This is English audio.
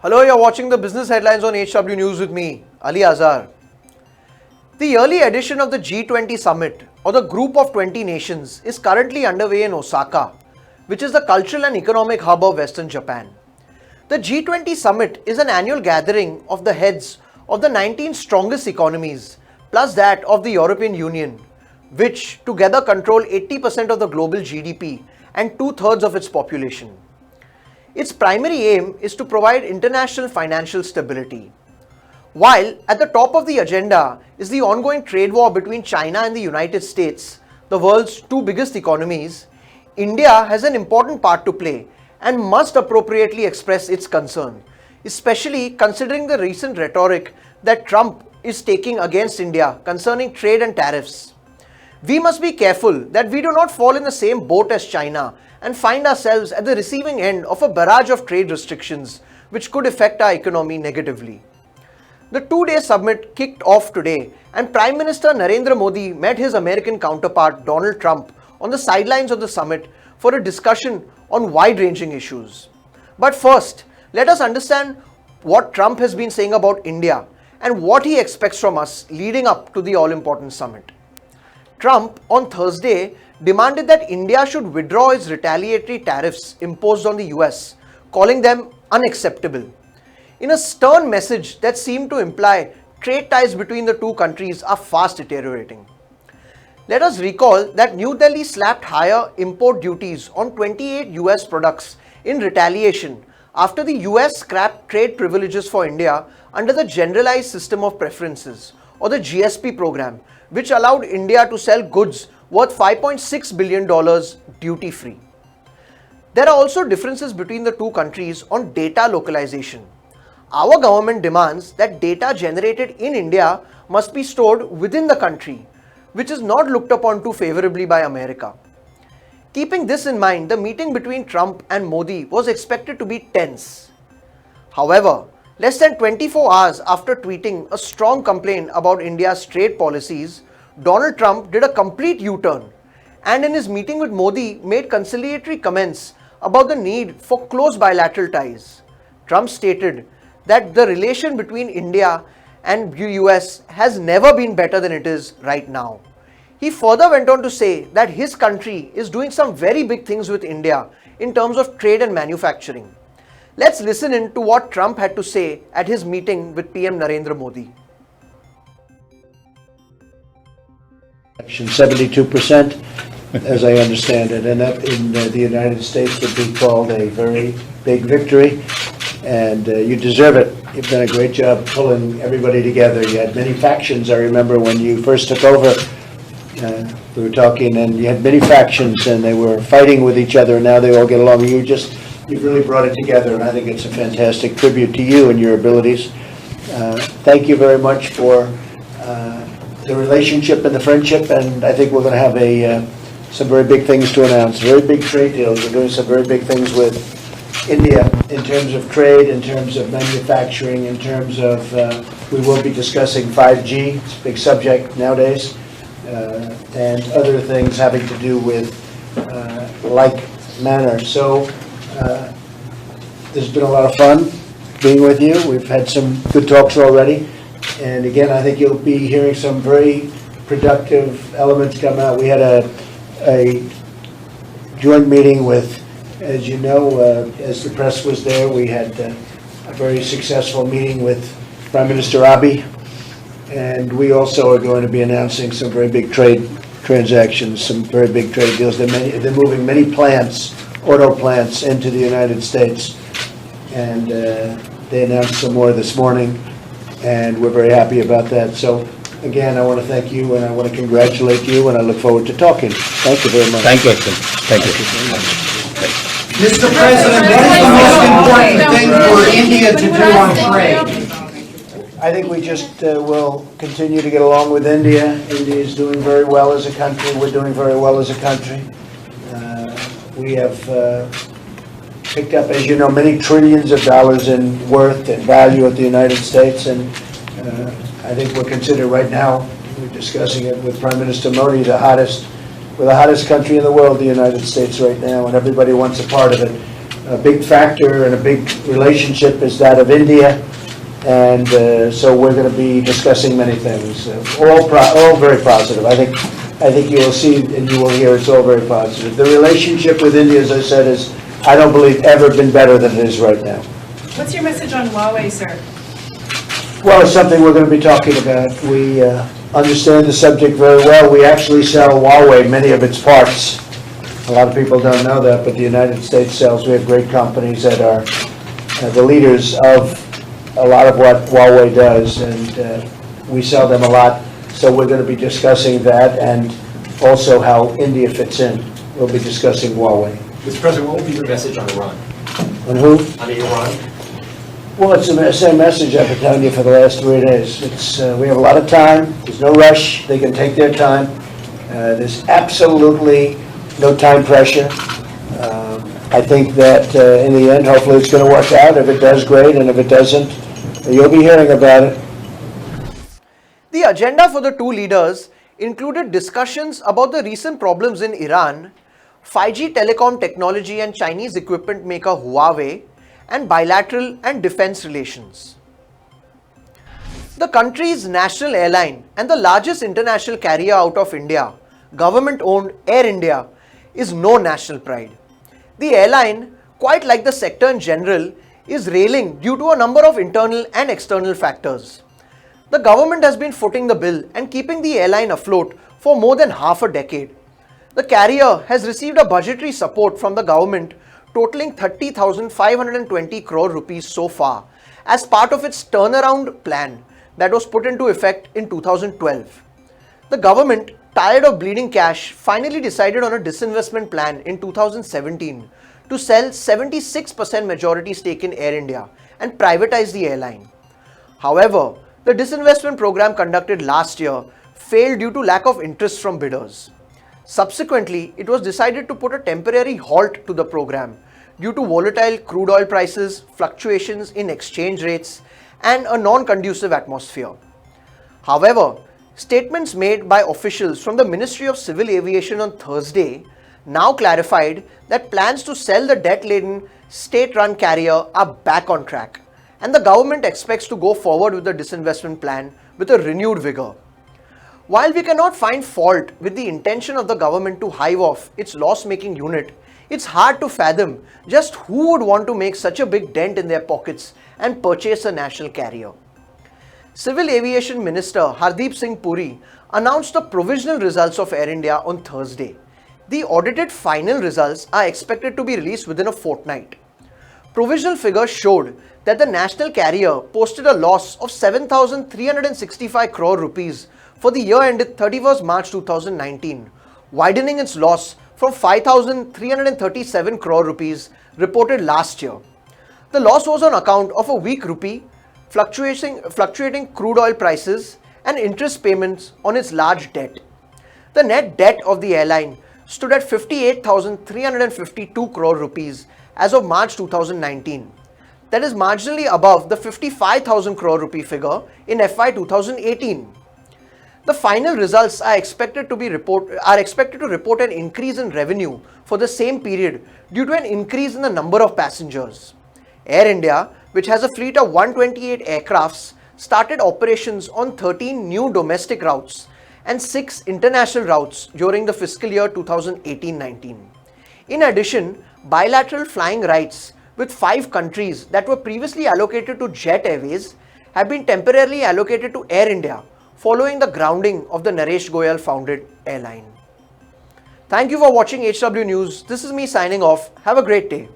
Hello, you're watching the business headlines on HW News with me, Ali Azhar. The yearly edition of the G20 Summit, or the Group of 20 Nations, is currently underway in Osaka, which is the cultural and economic hub of Western Japan. The G20 Summit is an annual gathering of the heads of the 19 strongest economies, plus that of the European Union, which together control 80% of the global GDP and two-thirds of its population. Its primary aim is to provide international financial stability. While at the top of the agenda is the ongoing trade war between China and the United States, the world's two biggest economies, India has an important part to play and must appropriately express its concern, especially considering the recent rhetoric that Trump is taking against India concerning trade and tariffs. We must be careful that we do not fall in the same boat as China and find ourselves at the receiving end of a barrage of trade restrictions which could affect our economy negatively. The two-day summit kicked off today and Prime Minister Narendra Modi met his American counterpart Donald Trump on the sidelines of the summit for a discussion on wide-ranging issues. But first, let us understand what Trump has been saying about India and what he expects from us leading up to the all-important summit. Trump on Thursday demanded that India should withdraw its retaliatory tariffs imposed on the US, calling them unacceptable. In a stern message that seemed to imply trade ties between the two countries are fast deteriorating. Let us recall that New Delhi slapped higher import duties on 28 US products in retaliation after the US scrapped trade privileges for India under the Generalized System of Preferences, or the GSP program, which allowed India to sell goods worth $5.6 billion duty-free. There are also differences between the two countries on data localization. Our government demands that data generated in India must be stored within the country, which is not looked upon too favorably by America. Keeping this in mind, the meeting between Trump and Modi was expected to be tense. However, less than 24 hours after tweeting a strong complaint about India's trade policies, Donald Trump did a complete U-turn and in his meeting with Modi made conciliatory comments about the need for close bilateral ties. Trump stated that the relation between India and US has never been better than it is right now. He further went on to say that his country is doing some very big things with India in terms of trade and manufacturing. Let's listen in to what Trump had to say at his meeting with PM Narendra Modi. 72%, as I understand it, and that in the United States would be called a very big victory, and you deserve it. You've done a great job pulling everybody together. You had many factions. I remember when you first took over, we were talking, and you had many factions, and they were fighting with each other, and now they all get along. You've really brought it together, and I think it's a fantastic tribute to you and your abilities. Thank you very much for the relationship and the friendship, and I think we're going to have some very big things to announce, very big trade deals. We're doing some very big things with India in terms of trade, in terms of manufacturing, in terms of, we will be discussing 5G, it's a big subject nowadays, and other things having to do with like manner. So there's been a lot of fun being with you. We've had some good talks already. And again, I think you'll be hearing some very productive elements come out. We had a joint meeting with, as you know, as the press was there, we had a very successful meeting with Prime Minister Abiy. And we also are going to be announcing some very big trade transactions, some very big trade deals. They're moving many plants, auto plants, into the United States. And they announced some more this morning. And we're very happy about that. So, again, I want to thank you, and I want to congratulate you, and I look forward to talking. Thank you very much. Thank you, Excellency. Thank you. Mr. President, what is the most important thing for India to do on trade? I think we just will continue to get along with India. India is doing very well as a country. We're doing very well as a country. We have picked up, as you know, many trillions of dollars in worth and value at the United States, and I think we're considered right now, we're discussing it with Prime Minister Modi, we're the hottest country in the world, the United States right now, and everybody wants a part of it. a big factor and a big relationship is that of India. And so we're going to be discussing many things, all very positive. I think you will see and you will hear it's all very positive. The relationship with India, as I said, is, I don't believe, ever been better than it is right now. What's your message on Huawei, sir? Well, it's something we're going to be talking about. We understand the subject very well. We actually sell Huawei many of its parts. A lot of people don't know that, but the United States sells. We have great companies that are the leaders of a lot of what Huawei does, and we sell them a lot. So we're going to be discussing that and also how India fits in. We'll be discussing Huawei. Mr. President, what will be your message on Iran? On who? On Iran? Well, it's the same message I've been telling you for the last 3 days. We have a lot of time. There's no rush. They can take their time. There's absolutely no time pressure. I think that in the end, hopefully it's going to work out. If it does, great. And if it doesn't, you'll be hearing about it. The agenda for the two leaders included discussions about the recent problems in Iran, 5G telecom technology and Chinese equipment maker Huawei, and bilateral and defense relations. The country's national airline and the largest international carrier out of India, government-owned Air India, is no national pride. The airline, quite like the sector in general, is railing due to a number of internal and external factors. The government has been footing the bill and keeping the airline afloat for more than half a decade. The carrier has received a budgetary support from the government totaling 30,520 crore rupees so far as part of its turnaround plan that was put into effect in 2012. The government, tired of bleeding cash, finally decided on a disinvestment plan in 2017 to sell 76% majority stake in Air India and privatize the airline. However, the disinvestment program conducted last year failed due to lack of interest from bidders. Subsequently, it was decided to put a temporary halt to the program due to volatile crude oil prices, fluctuations in exchange rates, and a non-conducive atmosphere. However, statements made by officials from the Ministry of Civil Aviation on Thursday now clarified that plans to sell the debt-laden state-run carrier are back on track, and the government expects to go forward with the disinvestment plan with a renewed vigor. While we cannot find fault with the intention of the government to hive off its loss-making unit, it's hard to fathom just who would want to make such a big dent in their pockets and purchase a national carrier. Civil Aviation Minister Hardeep Singh Puri announced the provisional results of Air India on Thursday. The audited final results are expected to be released within a fortnight. Provisional figures showed that the national carrier posted a loss of 7,365 crore rupees for the year ended 31st March 2019, widening its loss from 5,337 crore rupees reported last year. The loss was on account of a weak rupee, fluctuating crude oil prices, and interest payments on its large debt. The net debt of the airline stood at 58,352 crore rupees as of March 2019. That is marginally above the 55,000 crore rupee figure in FY 2018. The final results are expected to report an increase in revenue for the same period due to an increase in the number of passengers. Air India, which has a fleet of 128 aircrafts, started operations on 13 new domestic routes and 6 international routes during the fiscal year 2018-19. In addition, bilateral flying rights with 5 countries that were previously allocated to Jet Airways have been temporarily allocated to Air India following the grounding of the Naresh Goyal-founded airline. Thank you for watching HW News. This is me signing off. Have a great day.